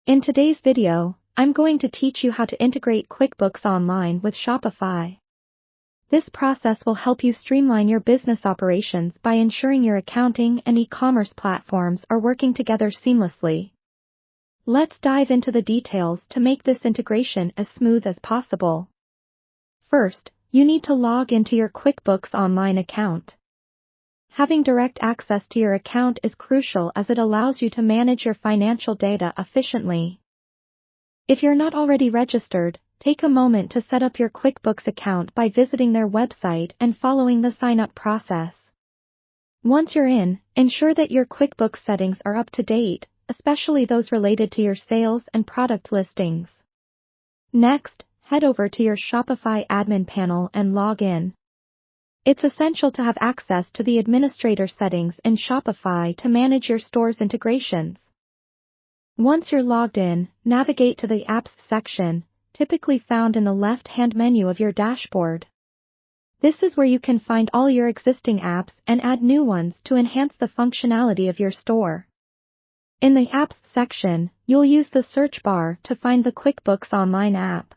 In today's video, I'm going to teach you how to integrate QuickBooks Online with Shopify. This process will help you streamline your business operations by ensuring your accounting and e-commerce platforms are working together seamlessly. Let's dive into the details to make this integration as smooth as possible. First, you need to log into your QuickBooks Online account. Having direct access to your account is crucial as it allows you to manage your financial data efficiently. If you're not already registered, take a moment to set up your QuickBooks account by visiting their website and following the sign-up process. Once you're in, ensure that your QuickBooks settings are up to date, especially those related to your sales and product listings. Next, head over to your Shopify admin panel and log in. It's essential to have access to the administrator settings in Shopify to manage your store's integrations. Once you're logged in, navigate to the Apps section, typically found in the left-hand menu of your dashboard. This is where you can find all your existing apps and add new ones to enhance the functionality of your store. In the Apps section, you'll use the search bar to find the QuickBooks Online app.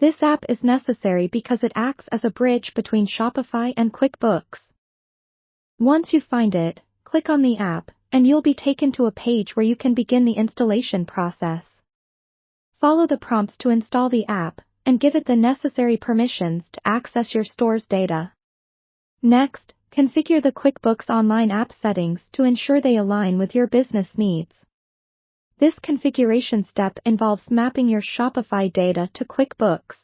This app is necessary because it acts as a bridge between Shopify and QuickBooks. Once you find it, click on the app, and you'll be taken to a page where you can begin the installation process. Follow the prompts to install the app, and give it the necessary permissions to access your store's data. Next, configure the QuickBooks Online app settings to ensure they align with your business needs. This configuration step involves mapping your Shopify data to QuickBooks.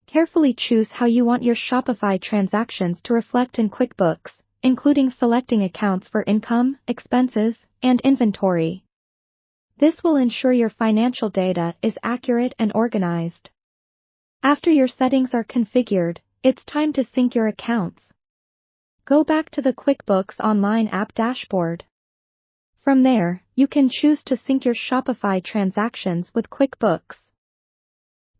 Carefully choose how you want your Shopify transactions to reflect in QuickBooks, including selecting accounts for income, expenses, and inventory. This will ensure your financial data is accurate and organized. After your settings are configured, it's time to sync your accounts. Go back to the QuickBooks Online app dashboard. From there, you can choose to sync your Shopify transactions with QuickBooks.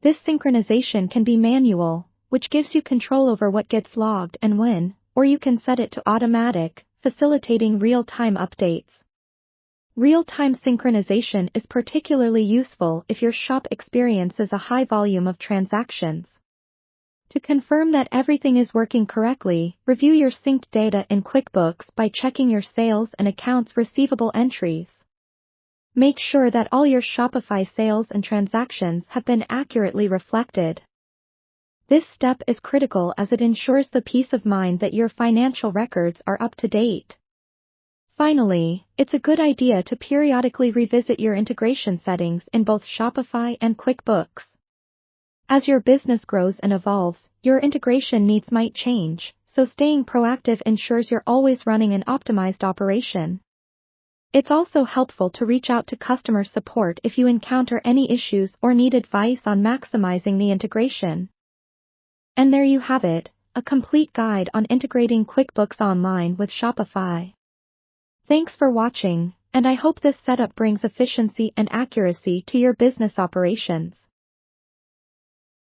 This synchronization can be manual, which gives you control over what gets logged and when, or you can set it to automatic, facilitating real-time updates. Real-time synchronization is particularly useful if your shop experiences a high volume of transactions. To confirm that everything is working correctly, review your synced data in QuickBooks by checking your sales and accounts receivable entries. Make sure that all your Shopify sales and transactions have been accurately reflected. This step is critical as it ensures the peace of mind that your financial records are up to date. Finally, it's a good idea to periodically revisit your integration settings in both Shopify and QuickBooks. As your business grows and evolves, your integration needs might change, so staying proactive ensures you're always running an optimized operation. It's also helpful to reach out to customer support if you encounter any issues or need advice on maximizing the integration. And there you have it, a complete guide on integrating QuickBooks Online with Shopify. Thanks for watching, and I hope this setup brings efficiency and accuracy to your business operations.